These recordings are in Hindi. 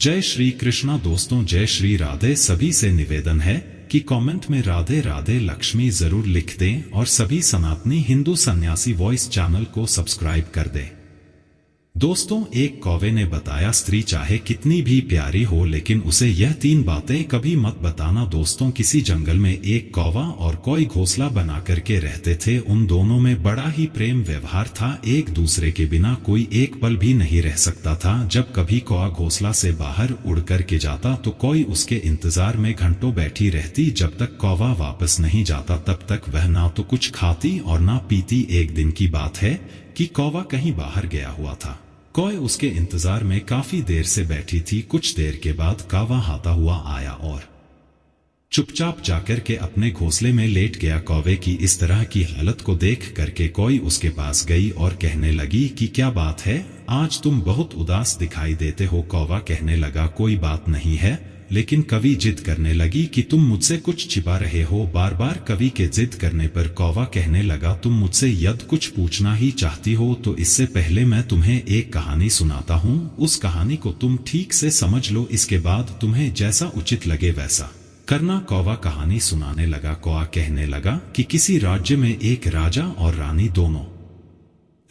जय श्री कृष्णा दोस्तों, जय श्री राधे। सभी से निवेदन है कि कमेंट में राधे राधे लक्ष्मी जरूर लिख दें और सभी सनातनी हिंदू सन्यासी वॉइस चैनल को सब्सक्राइब कर दें। दोस्तों, एक कौवे ने बताया, स्त्री चाहे कितनी भी प्यारी हो लेकिन उसे यह 3 बातें कभी मत बताना। दोस्तों, किसी जंगल में एक कौवा और कोई घोंसला बना करके रहते थे। उन दोनों में बड़ा ही प्रेम व्यवहार था, एक दूसरे के बिना कोई एक पल भी नहीं रह सकता था। जब कभी कौवा घोंसला से बाहर उड़ करके जाता तो कोई उसके इंतजार में घंटों बैठी रहती। जब तक कौवा वापस नहीं जाता तब तक वह ना तो कुछ खाती और ना पीती। एक दिन की बात है कि कौवा कहीं बाहर गया हुआ था। कोई उसके इंतजार में काफी देर से बैठी थी। कुछ देर के बाद कौवा आता हुआ आया और चुपचाप जाकर के अपने घोंसले में लेट गया। कौवे की इस तरह की हालत को देख करके कोई उसके पास गई और कहने लगी कि क्या बात है, आज तुम बहुत उदास दिखाई देते हो। कौवा कहने लगा, कोई बात नहीं है, लेकिन कवि जिद करने लगी कि तुम मुझसे कुछ छिपा रहे हो। बार बार कवि के जिद करने पर कौवा कहने लगा, तुम मुझसे यदि कुछ पूछना ही चाहती हो तो इससे पहले मैं तुम्हें एक कहानी सुनाता हूँ। उस कहानी को तुम ठीक से समझ लो, इसके बाद तुम्हें जैसा उचित लगे वैसा करना। कौवा कहानी सुनाने लगा। कौवा कहने लगा कि किसी राज्य में एक राजा और रानी दोनों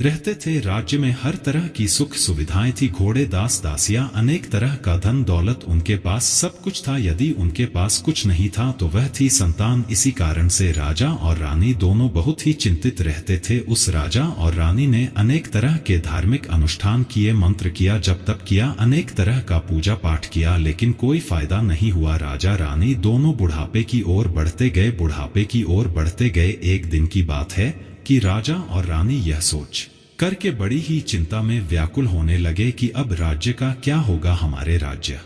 रहते थे। राज्य में हर तरह की सुख सुविधाएं थी, घोड़े, दास दासियां, अनेक तरह का धन दौलत, उनके पास सब कुछ था। यदि उनके पास कुछ नहीं था तो वह थी संतान। इसी कारण से राजा और रानी दोनों बहुत ही चिंतित रहते थे। उस राजा और रानी ने अनेक तरह के धार्मिक अनुष्ठान किए, मंत्र किया, जप तप किया, अनेक तरह का पूजा पाठ किया, लेकिन कोई फायदा नहीं हुआ। राजा रानी दोनों बुढ़ापे की ओर बढ़ते गए, बुढ़ापे की ओर बढ़ते गए। एक दिन की बात है कि राजा और रानी यह सोच करके बड़ी ही चिंता में व्याकुल होने लगे कि अब राज्य का क्या होगा, हमारे राज्य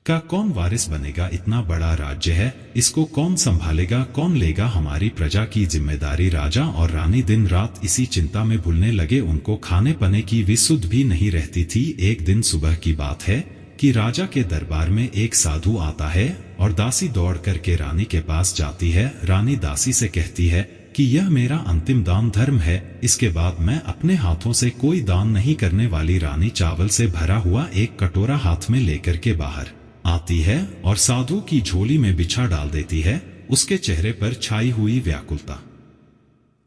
का कौन वारिस बनेगा। इतना बड़ा राज्य है, इसको कौन संभालेगा, कौन लेगा हमारी प्रजा की जिम्मेदारी। राजा और रानी दिन रात इसी चिंता में भूलने लगे। उनको खाने पने की विसुध भी नहीं रहती थी। एक दिन सुबह की बात है कि राजा के दरबार में एक साधु आता है और दासी दौड़ करके रानी के पास जाती है। रानी दासी से कहती है कि यह मेरा अंतिम दान धर्म है, इसके बाद मैं अपने हाथों से कोई दान नहीं करने वाली। रानी चावल से भरा हुआ एक कटोरा हाथ में लेकर के बाहर आती है और साधु की झोली में बिछा डाल देती है। उसके चेहरे पर छाई हुई व्याकुलता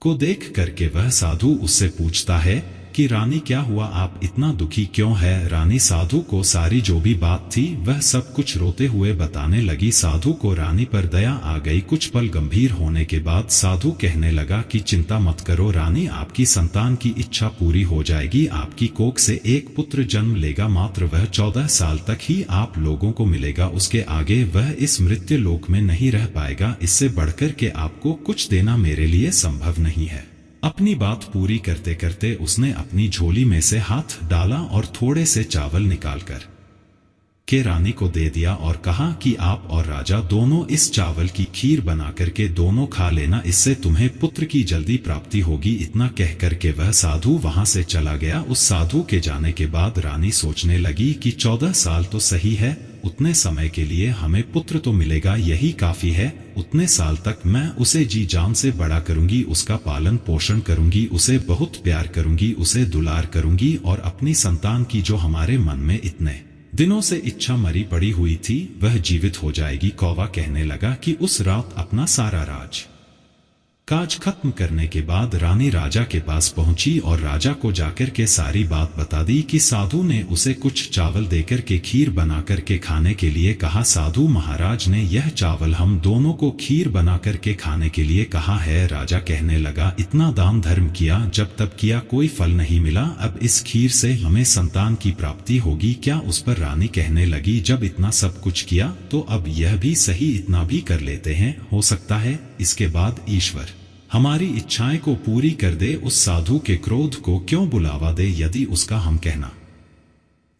को देख करके वह साधु उससे पूछता है कि रानी क्या हुआ, आप इतना दुखी क्यों है। रानी साधु को सारी जो भी बात थी वह सब कुछ रोते हुए बताने लगी। साधु को रानी पर दया आ गई। कुछ पल गंभीर होने के बाद साधु कहने लगा कि चिंता मत करो रानी, आपकी संतान की इच्छा पूरी हो जाएगी। आपकी कोख से एक पुत्र जन्म लेगा, मात्र वह 14 साल तक ही आप लोगों को मिलेगा। उसके आगे वह इस मृत्यु लोक में नहीं रह पाएगा। इससे बढ़कर के आपको कुछ देना मेरे लिए संभव नहीं है। अपनी बात पूरी करते करते उसने अपनी झोली में से हाथ डाला और थोड़े से चावल निकालकर के रानी को दे दिया और कहा कि आप और राजा दोनों इस चावल की खीर बना करके दोनों खा लेना, इससे तुम्हें पुत्र की जल्दी प्राप्ति होगी। इतना कह करके वह साधु वहां से चला गया। उस साधु के जाने के बाद रानी सोचने लगी कि 14 साल तो सही है, उतने समय के लिए हमें पुत्र तो मिलेगा, यही काफी है। उतने साल तक मैं उसे जी जान से बड़ा करूंगी, उसका पालन पोषण करूंगी, उसे बहुत प्यार करूंगी, उसे दुलार करूंगी और अपनी संतान की जो हमारे मन में इतने दिनों से इच्छा मरी पड़ी हुई थी वह जीवित हो जाएगी। कौवा कहने लगा कि उस रात अपना सारा काज खत्म करने के बाद रानी राजा के पास पहुंची और राजा को जाकर के सारी बात बता दी कि साधु ने उसे कुछ चावल देकर के खीर बना करके खाने के लिए कहा। साधु महाराज ने यह चावल हम दोनों को खीर बना करके खाने के लिए कहा है। राजा कहने लगा, इतना दान धर्म किया, जब तब किया, कोई फल नहीं मिला, अब इस खीर से हमें संतान की प्राप्ति होगी क्या। उस पर रानी कहने लगी, जब इतना सब कुछ किया तो अब यह भी सही, इतना भी कर लेते हैं, हो सकता है इसके बाद ईश्वर हमारी इच्छाएं को पूरी कर दे। उस साधु के क्रोध को क्यों बुलावा दे, यदि उसका हम कहना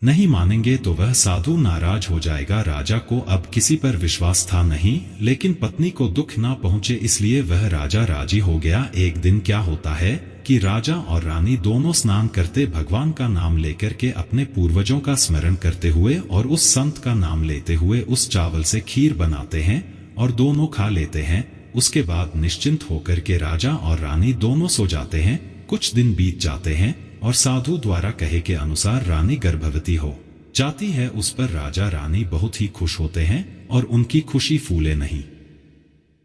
नहीं मानेंगे तो वह साधु नाराज हो जाएगा। राजा को अब किसी पर विश्वास था नहीं, लेकिन पत्नी को दुख ना पहुंचे इसलिए वह राजा राजी हो गया। एक दिन क्या होता है कि राजा और रानी दोनों स्नान करते भगवान का नाम लेकर के अपने पूर्वजों का स्मरण करते हुए और उस संत का नाम लेते हुए उस चावल से खीर बनाते हैं और दोनों खा लेते हैं। उसके बाद निश्चिंत होकर के राजा और रानी दोनों सो जाते हैं। कुछ दिन बीत जाते हैं और साधु द्वारा कहे के अनुसार रानी गर्भवती हो जाती है उस पर राजा रानी बहुत ही खुश होते हैं और उनकी खुशी फूले नहीं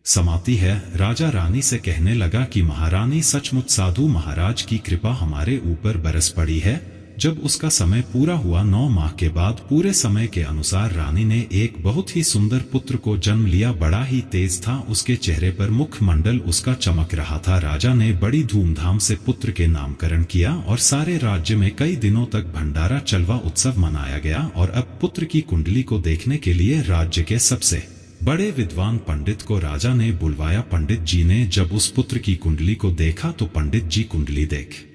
समाती है। राजा रानी से कहने लगा कि महारानी सचमुच साधु महाराज की कृपा हमारे ऊपर बरस पड़ी है। जब उसका समय पूरा हुआ 9 माह के बाद पूरे समय के अनुसार रानी ने एक बहुत ही सुंदर पुत्र को जन्म लिया। बड़ा ही तेज था उसके चेहरे पर, मुखमंडल उसका चमक रहा था। राजा ने बड़ी धूमधाम से पुत्र के नामकरण किया और सारे राज्य में कई दिनों तक भंडारा चलवा उत्सव मनाया गया। और अब पुत्र की कुंडली को देखने के लिए राज्य के सबसे बड़े विद्वान पंडित को राजा ने बुलवाया। पंडित जी ने जब उस पुत्र की कुंडली को देखा तो पंडित जी कुंडली देख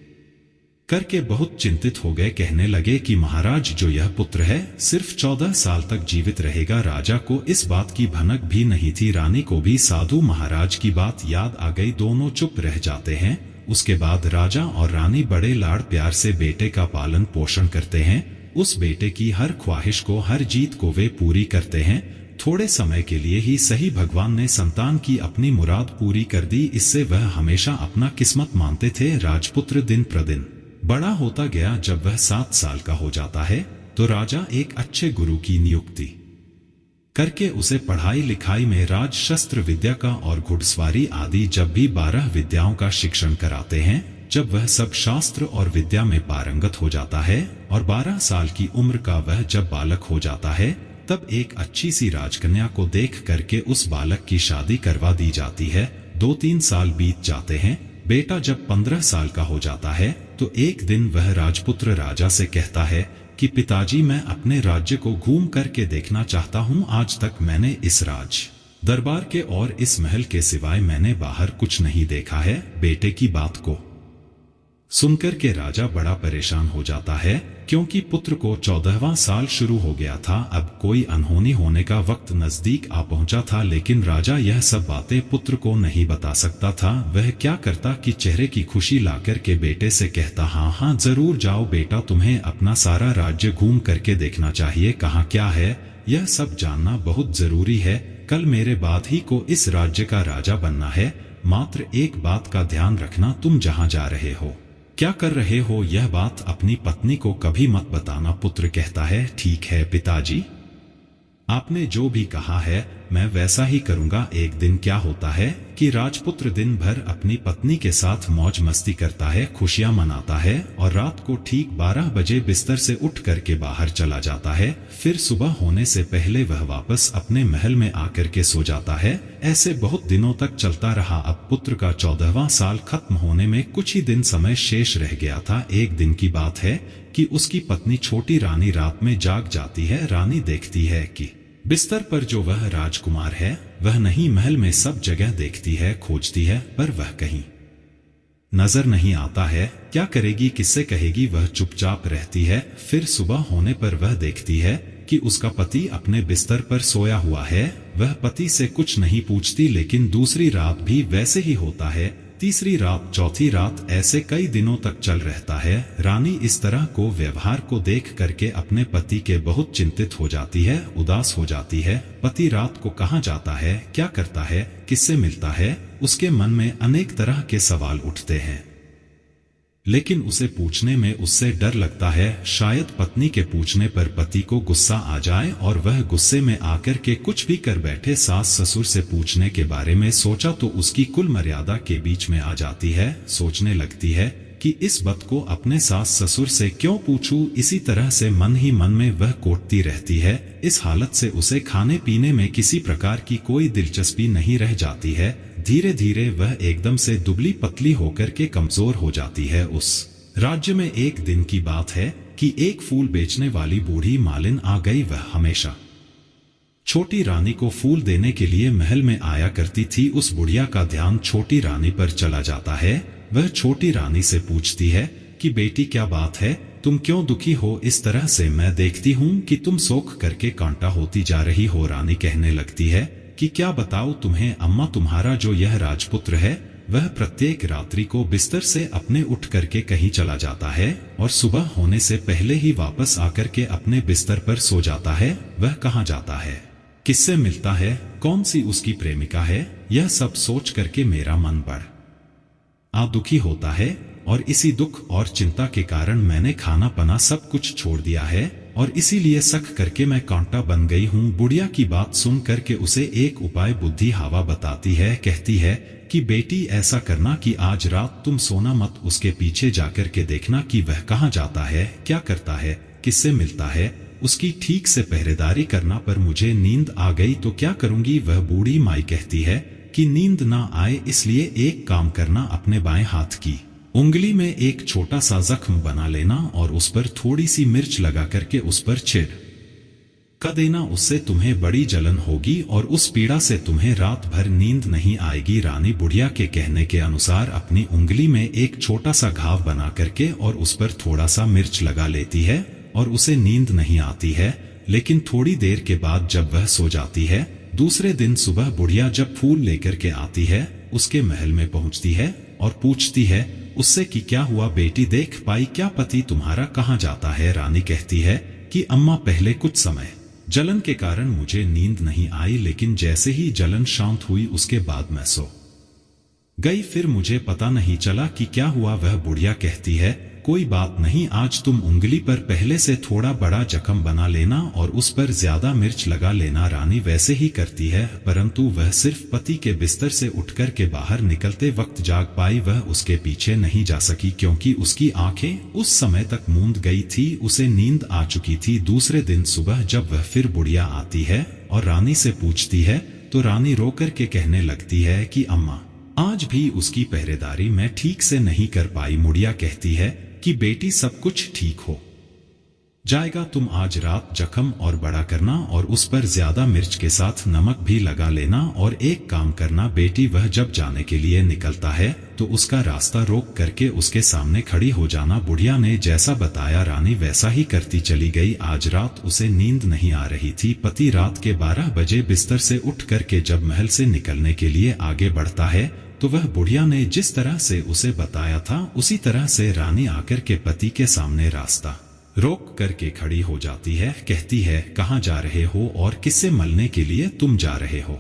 करके बहुत चिंतित हो गए। कहने लगे कि महाराज, जो यह पुत्र है सिर्फ 14 साल तक जीवित रहेगा। राजा को इस बात की भनक भी नहीं थी। रानी को भी साधु महाराज की बात याद आ गई। दोनों चुप रह जाते हैं। उसके बाद राजा और रानी बड़े लाड़ प्यार से बेटे का पालन पोषण करते हैं। उस बेटे की हर ख्वाहिश को, हर जीत को वे पूरी करते हैं। थोड़े समय के लिए ही सही भगवान ने संतान की अपनी मुराद पूरी कर दी। इससे वह हमेशा अपना किस्मत मानते थे। राजपुत्र दिन प्रतिदिन बड़ा होता गया। जब वह 7 साल का हो जाता है तो राजा एक अच्छे गुरु की नियुक्ति करके उसे पढ़ाई लिखाई में राज शस्त्र विद्या का और घुड़सवारी आदि जब भी 12 विद्याओं का शिक्षण कराते हैं। जब वह सब शास्त्र और विद्या में पारंगत हो जाता है और 12 साल की उम्र का वह जब बालक हो जाता है, तब एक अच्छी सी राजकन्या को देख करके उस बालक की शादी करवा दी जाती है। 2-3 साल बीत जाते हैं। बेटा जब 15 साल का हो जाता है तो एक दिन वह राजपुत्र राजा से कहता है कि पिताजी, मैं अपने राज्य को घूम करके देखना चाहता हूँ। आज तक मैंने इस राज दरबार के और इस महल के सिवाय मैंने बाहर कुछ नहीं देखा है। बेटे की बात को सुनकर के राजा बड़ा परेशान हो जाता है, क्योंकि पुत्र को 14वां साल शुरू हो गया था। अब कोई अनहोनी होने का वक्त नजदीक आ पहुंचा था, लेकिन राजा यह सब बातें पुत्र को नहीं बता सकता था। वह क्या करता कि चेहरे की खुशी लाकर के बेटे से कहता, हाँ हाँ जरूर जाओ बेटा, तुम्हें अपना सारा राज्य घूम करके देखना चाहिए। कहाँ क्या है यह सब जानना बहुत जरूरी है। कल मेरे बाद ही को इस राज्य का राजा बनना है। मात्र एक बात का ध्यान रखना, तुम जहाँ जा रहे हो, क्या कर रहे हो, यह बात अपनी पत्नी को कभी मत बताना। पुत्र कहता है, ठीक है पिताजी, आपने जो भी कहा है मैं वैसा ही करूंगा। एक दिन क्या होता है कि राजपुत्र दिन भर अपनी पत्नी के साथ मौज मस्ती करता है, खुशियां मनाता है और रात को ठीक 12 बजे बिस्तर से उठ करके बाहर चला जाता है। फिर सुबह होने से पहले वह वापस अपने महल में आकर के सो जाता है। ऐसे बहुत दिनों तक चलता रहा। अब पुत्र का 14वां साल खत्म होने में कुछ ही दिन समय शेष रह गया था। एक दिन की बात है कि उसकी पत्नी छोटी रानी रात में जाग जाती है। रानी देखती है कि बिस्तर पर जो वह राजकुमार है वह नहीं। महल में सब जगह देखती है, खोजती है, पर वह कहीं नजर नहीं आता है। क्या करेगी, किससे कहेगी, वह चुपचाप रहती है। फिर सुबह होने पर वह देखती है कि उसका पति अपने बिस्तर पर सोया हुआ है। वह पति से कुछ नहीं पूछती, लेकिन दूसरी रात भी वैसे ही होता है। तीसरी रात, चौथी रात, ऐसे कई दिनों तक चल रहता है। रानी इस तरह को व्यवहार को देख करके अपने पति के बहुत चिंतित हो जाती है, उदास हो जाती है। पति रात को कहाँ जाता है, क्या करता है, किससे मिलता है, उसके मन में अनेक तरह के सवाल उठते हैं, लेकिन उसे पूछने में उससे डर लगता है। शायद पत्नी के पूछने पर पति को गुस्सा आ जाए और वह गुस्से में आकर के कुछ भी कर बैठे। सास ससुर से पूछने के बारे में सोचा तो उसकी कुल मर्यादा के बीच में आ जाती है। सोचने लगती है कि इस बात को अपने सास ससुर से क्यों पूछूं। इसी तरह से मन ही मन में वह कोटती रहती है। इस हालत से उसे खाने पीने में किसी प्रकार की कोई दिलचस्पी नहीं रह जाती है। धीरे धीरे वह एकदम से दुबली पतली होकर के कमजोर हो जाती है। उस राज्य में एक दिन की बात है कि एक फूल बेचने वाली बूढ़ी मालिन आ गई। वह हमेशा छोटी रानी को फूल देने के लिए महल में आया करती थी। उस बुढ़िया का ध्यान छोटी रानी पर चला जाता है। वह छोटी रानी से पूछती है कि बेटी क्या बात है, तुम क्यों दुखी हो इस तरह से, मैं देखती हूँ कि तुम सोख करके कांटा होती जा रही हो। रानी कहने लगती है कि क्या बताओ तुम्हें अम्मा, तुम्हारा जो यह राजपुत्र है वह प्रत्येक रात्रि को बिस्तर से अपने उठ करके कहीं चला जाता है और सुबह होने से पहले ही वापस आकर के अपने बिस्तर पर सो जाता है। वह कहाँ जाता है, किससे मिलता है, कौन सी उसकी प्रेमिका है, यह सब सोच करके मेरा मन बड़ा दुखी होता है और इसी दुख और चिंता के कारण मैंने खाना पना सब कुछ छोड़ दिया है। और इसीलिए सख करके मैं कांटा बन गई हूँ। बुढ़िया की बात सुन करके उसे एक उपाय बुद्धि हवा बताती है, कहती है कि बेटी ऐसा करना कि आज रात तुम सोना मत, उसके पीछे जाकर के देखना कि वह कहाँ जाता है, क्या करता है, किससे मिलता है, उसकी ठीक से पहरेदारी करना। पर मुझे नींद आ गई तो क्या करूंगी। वह बूढ़ी माई कहती है कि नींद ना आए इसलिए एक काम करना, अपने बाएं हाथ की उंगली में एक छोटा सा जख्म बना लेना और उस पर थोड़ी सी मिर्च लगा करके उस पर छिड़क देना। उससे तुम्हें बड़ी जलन होगी और उस पीड़ा से तुम्हें रात भर नींद नहीं आएगी। रानी बुढ़िया के कहने के अनुसार अपनी उंगली में एक छोटा सा घाव बना करके और उस पर थोड़ा सा मिर्च लगा लेती है और उसे नींद नहीं आती है। लेकिन थोड़ी देर के बाद जब वह सो जाती है, दूसरे दिन सुबह बुढ़िया जब फूल लेकर के आती है, उसके महल में पहुंचती है और पूछती है उससे कि क्या हुआ बेटी, देख पाई क्या पति तुम्हारा कहाँ जाता है। रानी कहती है कि अम्मा पहले कुछ समय जलन के कारण मुझे नींद नहीं आई, लेकिन जैसे ही जलन शांत हुई उसके बाद मैं सो गई, फिर मुझे पता नहीं चला कि क्या हुआ। वह बुढ़िया कहती है कोई बात नहीं, आज तुम उंगली पर पहले से थोड़ा बड़ा जख्म बना लेना और उस पर ज्यादा मिर्च लगा लेना। रानी वैसे ही करती है, परंतु वह सिर्फ पति के बिस्तर से उठकर के बाहर निकलते वक्त जाग पाई। वह उसके पीछे नहीं जा सकी क्योंकि उसकी आंखें उस समय तक मूंद गई थी, उसे नींद आ चुकी थी। दूसरे दिन सुबह जब वह फिर बुढ़िया आती है और रानी से पूछती है तो रानी रो कर के कहने लगती है कि अम्मा आज भी उसकी पहरेदारी मैं ठीक से नहीं कर पाई। बुढ़िया कहती है कि बेटी सब कुछ ठीक हो जाएगा, तुम आज रात जख्म और बड़ा करना और उस पर ज्यादा मिर्च के साथ नमक भी लगा लेना। और एक काम करना बेटी, वह जब जाने के लिए निकलता है तो उसका रास्ता रोक करके उसके सामने खड़ी हो जाना। बुढ़िया ने जैसा बताया रानी वैसा ही करती चली गई। आज रात उसे नींद नहीं आ रही थी। पति रात के 12 बजे बिस्तर से उठ करके जब महल से निकलने के लिए आगे बढ़ता है तो वह बुढ़िया ने जिस तरह से उसे बताया था उसी तरह से रानी आकर के पति के सामने रास्ता रोक करके खड़ी हो जाती है। कहती है कहाँ जा रहे हो और किससे मिलने के लिए तुम जा रहे हो,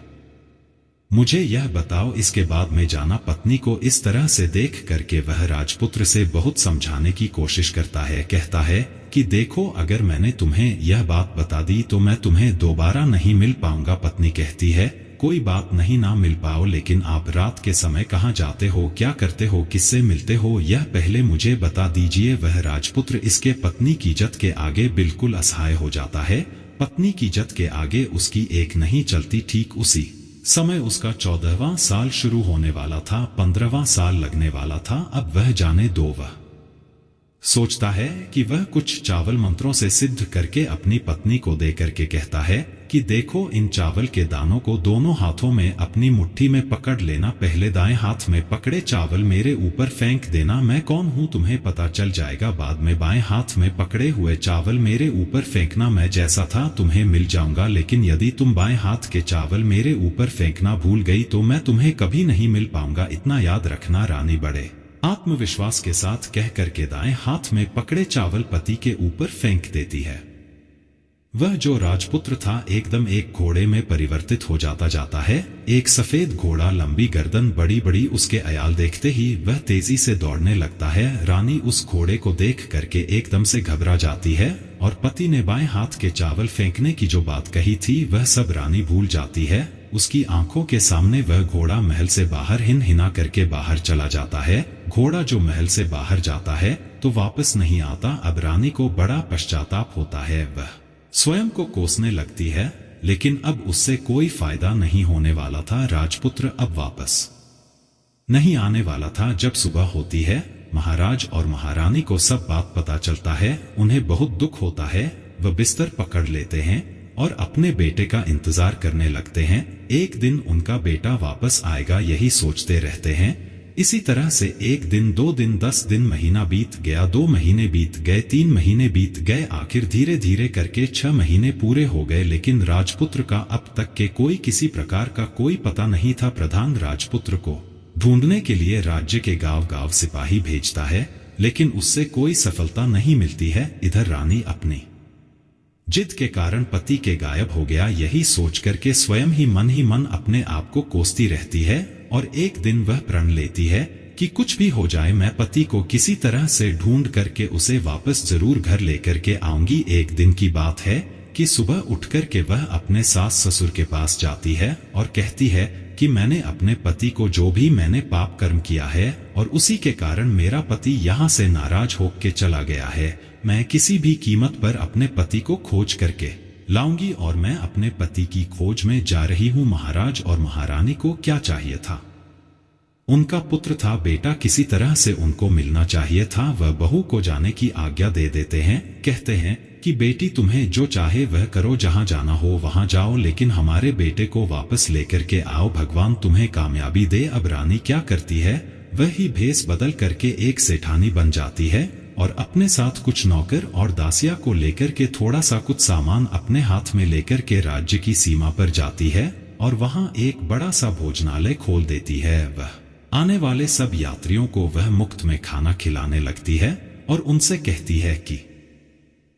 मुझे यह बताओ। इसके बाद में जाना पत्नी को इस तरह से देख करके वह राजपुत्र से बहुत समझाने की कोशिश करता है। कहता है कि देखो अगर मैंने तुम्हें यह बात बता दी तो मैं तुम्हें दोबारा नहीं मिल पाऊंगा। पत्नी कहती है कोई बात नहीं, ना मिल पाओ, लेकिन आप रात के समय कहाँ जाते हो, क्या करते हो, किससे मिलते हो, यह पहले मुझे बता दीजिए। वह राजपुत्र इसके पत्नी की इज्जत के आगे बिल्कुल असहाय हो जाता है। पत्नी की इज्जत के आगे उसकी एक नहीं चलती। ठीक उसी समय उसका 14वां साल शुरू होने वाला था, 15वां साल लगने वाला था। अब वह जाने दो, वह सोचता है कि वह कुछ चावल मंत्रों से सिद्ध करके अपनी पत्नी को दे करके कहता है कि देखो इन चावल के दानों को दोनों हाथों में अपनी मुट्ठी में पकड़ लेना। पहले दाएं हाथ में पकड़े चावल मेरे ऊपर फेंक देना, मैं कौन हूँ तुम्हें पता चल जाएगा। बाद में बाएं हाथ में पकड़े हुए चावल मेरे ऊपर फेंकना, मैं जैसा था तुम्हें मिल जाऊंगा। लेकिन यदि तुम बाएं हाथ के चावल मेरे ऊपर फेंकना भूल गई तो मैं तुम्हें कभी नहीं मिल पाऊंगा, इतना याद रखना। रानी बड़े आत्मविश्वास के साथ कह करके दाएं हाथ में पकड़े चावल पति के ऊपर फेंक देती है। वह जो राजपुत्र था एकदम एक घोड़े में परिवर्तित हो जाता है। एक सफेद घोड़ा, लंबी गर्दन, बड़ी बड़ी उसके अयाल देखते ही वह तेजी से दौड़ने लगता है। रानी उस घोड़े को देख करके एकदम से घबरा जाती है और पति ने बाएं हाथ के चावल फेंकने की जो बात कही थी वह सब रानी भूल जाती है। उसकी आंखों के सामने वह घोड़ा महल से बाहर हिना करके बाहर चला जाता है। घोड़ा जो महल से बाहर जाता है तो वापस नहीं आता। अब रानी को बड़ा पश्चाताप होता है, वह स्वयं को कोसने लगती है, लेकिन अब उससे कोई फायदा नहीं होने वाला था। राजपुत्र अब वापस नहीं आने वाला था। जब सुबह होती है महाराज और महारानी को सब बात पता चलता है। उन्हें बहुत दुख होता है। वह बिस्तर पकड़ लेते हैं और अपने बेटे का इंतजार करने लगते हैं। एक दिन उनका बेटा वापस आएगा यही सोचते रहते हैं। इसी तरह से 1 दिन, 2 दिन, 10 दिन, महीना बीत गया, 2 महीने बीत गए, 3 महीने बीत गए, आखिर धीरे धीरे करके 6 महीने पूरे हो गए। लेकिन राजपुत्र का अब तक के कोई किसी प्रकार का कोई पता नहीं था। प्रधान राजपुत्र को ढूंढने के लिए राज्य के गांव गांव सिपाही भेजता है, लेकिन उससे कोई सफलता नहीं मिलती है। इधर रानी अपनी जिद के कारण पति के गायब हो गया यही सोच करके स्वयं ही मन अपने आप को कोसती रहती है। और एक दिन वह प्रण लेती है कि कुछ भी हो जाए मैं पति को किसी तरह से ढूंढ करके उसे वापस जरूर घर लेकर के आऊंगी। एक दिन की बात है कि सुबह उठकर के वह अपने सास ससुर के पास जाती है और कहती है कि मैंने अपने पति को जो भी मैंने पाप कर्म किया है और उसी के कारण मेरा पति यहाँ से नाराज होकर चला गया है। मैं किसी भी कीमत पर अपने पति को खोज करके लाऊंगी और मैं अपने पति की खोज में जा रही हूँ। महाराज और महारानी को क्या चाहिए था? उनका पुत्र था, बेटा किसी तरह से उनको मिलना चाहिए था। वह बहू को जाने की आज्ञा दे देते हैं, कहते हैं कि बेटी तुम्हें जो चाहे वह करो, जहां जाना हो वहां जाओ, लेकिन हमारे बेटे को वापस लेकर के आओ, भगवान तुम्हें कामयाबी दे। अब रानी क्या करती है, वही भेष बदल करके एक सेठानी बन जाती है और अपने साथ कुछ नौकर और दासिया को लेकर के थोड़ा सा कुछ सामान अपने हाथ में लेकर के राज्य की सीमा पर जाती है और वहां एक बड़ा सा भोजनालय खोल देती है। वह आने वाले सब यात्रियों को वह मुफ्त में खाना खिलाने लगती है और उनसे कहती है कि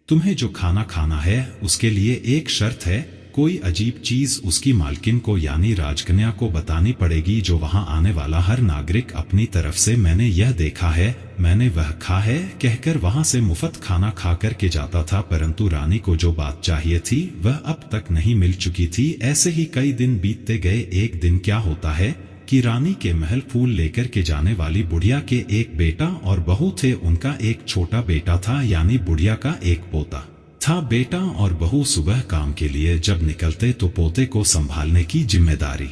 तुम्हें जो खाना खाना है उसके लिए एक शर्त है, कोई अजीब चीज उसकी मालकिन को यानी राजकन्या को बतानी पड़ेगी जो वहां आने वाला हर नागरिक अपनी तरफ से मैंने यह देखा है, मैंने वह खा है कहकर वहां से मुफ्त खाना खा कर के जाता था। परंतु रानी को जो बात चाहिए थी वह अब तक नहीं मिल चुकी थी। ऐसे ही कई दिन बीतते गए। एक दिन क्या होता है कि रानी के महल फूल लेकर के जाने वाली बुढ़िया के एक बेटा और बहू थे। उनका एक छोटा बेटा था यानी बुढ़िया का एक पोता था। बेटा और बहू सुबह काम के लिए जब निकलते तो पोते को संभालने की जिम्मेदारी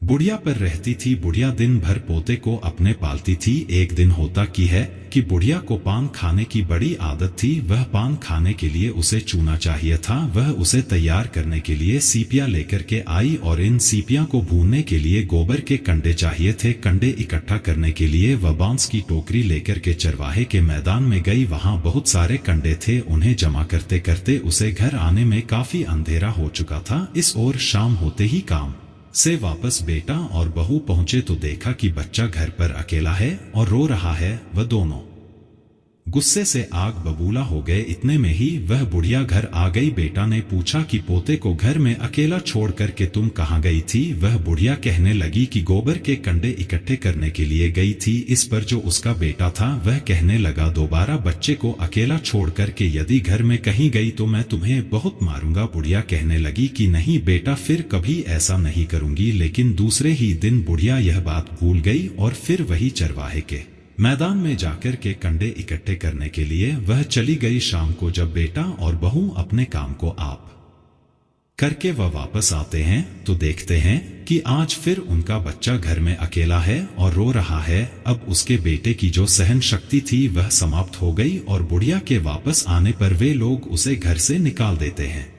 बुढ़िया पर रहती थी। बुढ़िया दिन भर पोते को अपने पालती थी। एक दिन होता की है कि बुढ़िया को पान खाने की बड़ी आदत थी। वह पान खाने के लिए उसे चूना चाहिए था। वह उसे तैयार करने के लिए सीपियां लेकर के आई और इन सीपियां को भूनने के लिए गोबर के कंडे चाहिए थे। कंडे इकट्ठा करने के लिए वह बांस की टोकरी लेकर के चरवाहे के मैदान में गई। वहां बहुत सारे कंडे थे। उन्हें जमा करते करते उसे घर आने में काफी अंधेरा हो चुका था। इस ओर शाम होते ही काम से वापस बेटा और बहू पहुंचे तो देखा कि बच्चा घर पर अकेला है और रो रहा है। वह दोनों गुस्से से आग बबूला हो गए। इतने में ही वह बुढ़िया घर आ गई। बेटा ने पूछा कि पोते को घर में अकेला छोड़ करके तुम कहाँ गई थी? वह बुढ़िया कहने लगी कि गोबर के कंडे इकट्ठे करने के लिए गई थी। इस पर जो उसका बेटा था वह कहने लगा, दोबारा बच्चे को अकेला छोड़ करके यदि घर में कहीं गई तो मैं तुम्हें बहुत मारूंगा। बुढ़िया कहने लगी कि नहीं बेटा, फिर कभी ऐसा नहीं करूंगी। लेकिन दूसरे ही दिन बुढ़िया यह बात भूल गई और फिर वही चरवाहे के मैदान में जाकर के कंडे इकट्ठे करने के लिए वह चली गई। शाम को जब बेटा और बहू अपने काम को आप करके वह वापस आते हैं तो देखते हैं कि आज फिर उनका बच्चा घर में अकेला है और रो रहा है। अब उसके बेटे की जो सहन शक्ति थी वह समाप्त हो गई और बुढ़िया के वापस आने पर वे लोग उसे घर से निकाल देते हैं।